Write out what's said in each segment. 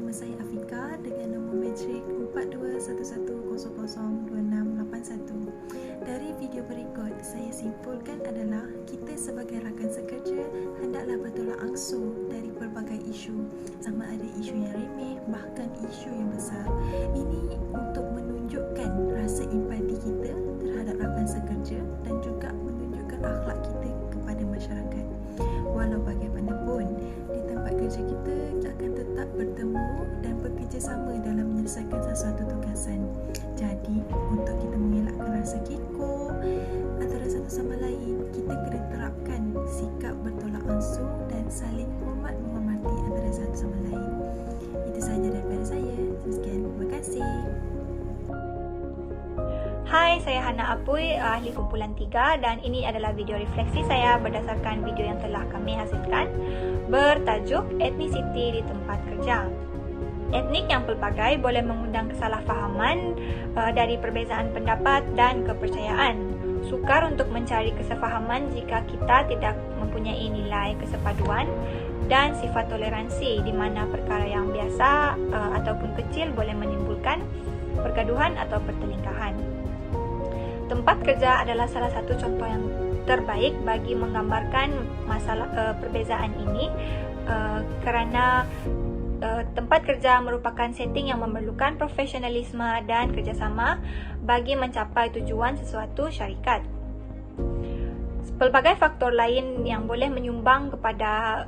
Nama saya Afika dengan nombor matrik 4211002681. Dari video berikut, saya simpulkan adalah kita sebagai rakan sekerja hendaklah bertolak ansur dari pelbagai isu, sama ada isu yang remeh bahkan isu yang besar. Ini untuk menunjukkan rasa empati kita terhadap rakan sekerja dan juga menunjukkan akhlak kita kepada masyarakat. Walau bagaimanapun, di tempat kerja kita akan tetap bertemu dan bekerjasama dalam menyelesaikan sesuatu tugasan. Jadi, untuk kita mengelakkan rasa kekok antara satu sama lain, kita kena terapkan sikap bertolak ansur dan saling hormat menghormati antara satu sama lain. Itu sahaja daripada saya. Sekian, terima kasih. Hai, saya Hana Apuy, ahli kumpulan 3 dan ini adalah video refleksi saya berdasarkan video yang telah kami hasilkan bertajuk Etnisiti di Tempat Kerja. Etnik yang pelbagai boleh mengundang kesalahfahaman dari perbezaan pendapat dan kepercayaan. Sukar untuk mencari kesefahaman jika kita tidak mempunyai nilai kesepaduan dan sifat toleransi di mana perkara yang biasa ataupun kecil boleh menimbulkan pergaduhan atau pertelingkahan. Tempat kerja adalah salah satu contoh yang terbaik bagi menggambarkan masalah perbezaan ini kerana tempat kerja merupakan setting yang memerlukan profesionalisme dan kerjasama bagi mencapai tujuan sesuatu syarikat. Pelbagai faktor lain yang boleh menyumbang kepada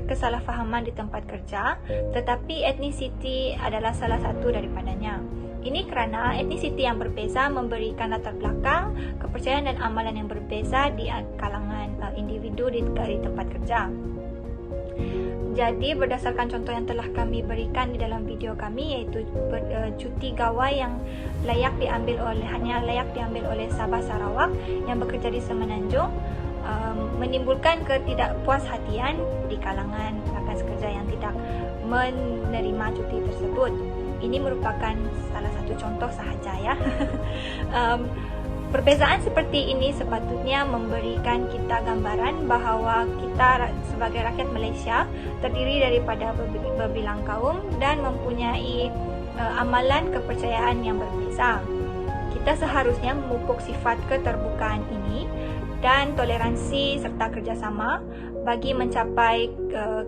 kesalahfahaman di tempat kerja, tetapi etnisiti adalah salah satu daripadanya. Ini kerana etnisiti yang berbeza memberikan latar belakang, kepercayaan dan amalan yang berbeza di kalangan individu di tempat kerja. Jadi berdasarkan contoh yang telah kami berikan di dalam video kami, iaitu cuti gawai yang hanya layak diambil oleh Sabah Sarawak yang bekerja di Semenanjung, menimbulkan ketidakpuashatian di kalangan rakan sekerja yang tidak menerima cuti tersebut. Ini merupakan salah satu contoh sahaja ya. Perbezaan seperti ini sepatutnya memberikan kita gambaran bahawa kita sebagai rakyat Malaysia terdiri daripada berbilang kaum dan mempunyai amalan kepercayaan yang berbeza. Kita seharusnya memupuk sifat keterbukaan ini dan toleransi serta kerjasama bagi mencapai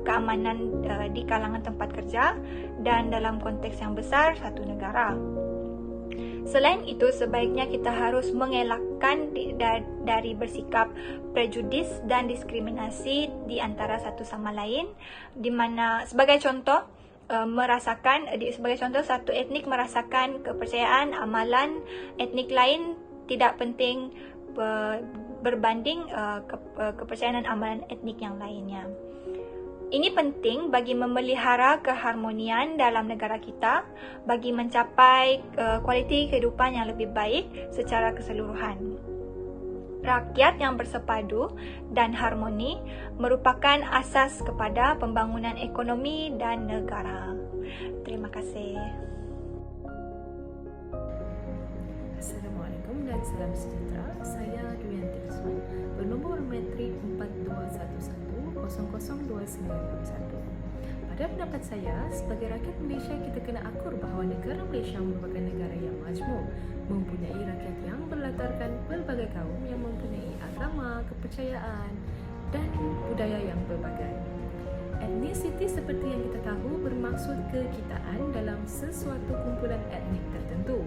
keamanan di kalangan tempat kerja dan dalam konteks yang besar satu negara. Selain itu, sebaiknya kita harus mengelakkan dari bersikap prejudis dan diskriminasi di antara satu sama lain, di mana sebagai contoh satu etnik merasakan kepercayaan amalan etnik lain tidak penting berbanding kepercayaan dan amalan etnik yang lainnya. Ini penting bagi memelihara keharmonian dalam negara kita, bagi mencapai kualiti kehidupan yang lebih baik secara keseluruhan. Rakyat yang bersepadu dan harmoni merupakan asas kepada pembangunan ekonomi dan negara. Terima kasih. Assalamualaikum dan salam sejahtera. Saya Duyanti Rizwan, bernombor matrik 4211002961. Pada pendapat saya, sebagai rakyat Malaysia, kita kena akur bahawa negara Malaysia merupakan negara yang majmuk, mempunyai rakyat yang berlatarkan pelbagai kaum yang mempunyai agama, kepercayaan dan budaya yang pelbagai. Etnisiti seperti yang kita tahu bermaksud kekitaan dalam sesuatu kumpulan etnik tertentu,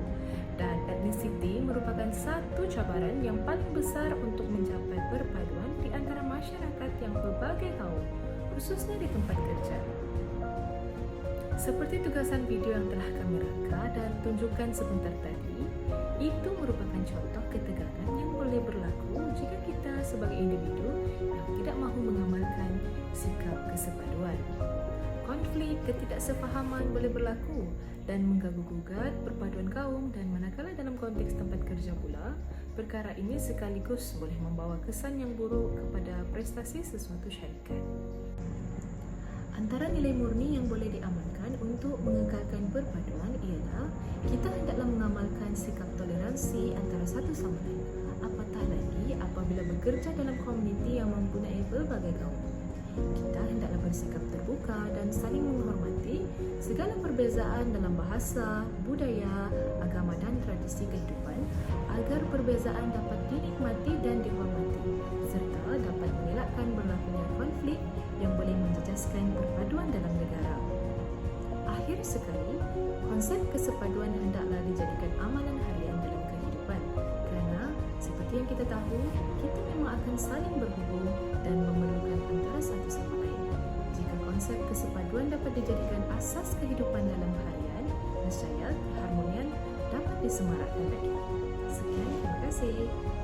dan etnisiti merupakan satu cabaran yang paling besar untuk mencapai perpaduan di antara masyarakat yang pelbagai kaum, khususnya di tempat kerja. Seperti tugasan video yang telah kami rangka dan tunjukkan sebentar tadi, itu merupakan contoh ketegangan yang boleh berlaku jika kita sebagai individu yang tidak mahu mengamalkan sikap kesepaduan. Konflik ketidaksefahaman boleh berlaku dan mengganggu-gugat perpaduan kaum, dan manakala dalam konteks tempat kerja pula, perkara ini sekaligus boleh membawa kesan yang buruk kepada prestasi sesuatu syarikat. Antara nilai murni yang boleh diamalkan untuk mengekalkan perpaduan ialah kita hendaklah mengamalkan sikap toleransi antara satu sama lain, apatah lagi apabila bekerja dalam komuniti yang mempunyai pelbagai kaum. Kita hendaklah bersikap terbuka dan saling menghormati segala perbezaan dalam bahasa, budaya, agama dan tradisi kehidupan agar perbezaan dapat dinikmati dan dihormati serta dapat mengelakkan berlakunya konflik yang boleh menjejaskan perpaduan dalam negara. Akhir sekali, konsep kesepaduan hendaklah dijadikan amalan harian dalam kehidupan kerana seperti yang kita tahu, kita memang akan saling berhubung dan memerlukan antara satu sama lain. Jika konsep kesepaduan dapat dijadikan asas kehidupan dalam harian, nescaya keharmonian dapat disemarakkan lagi. Sekian, terima kasih.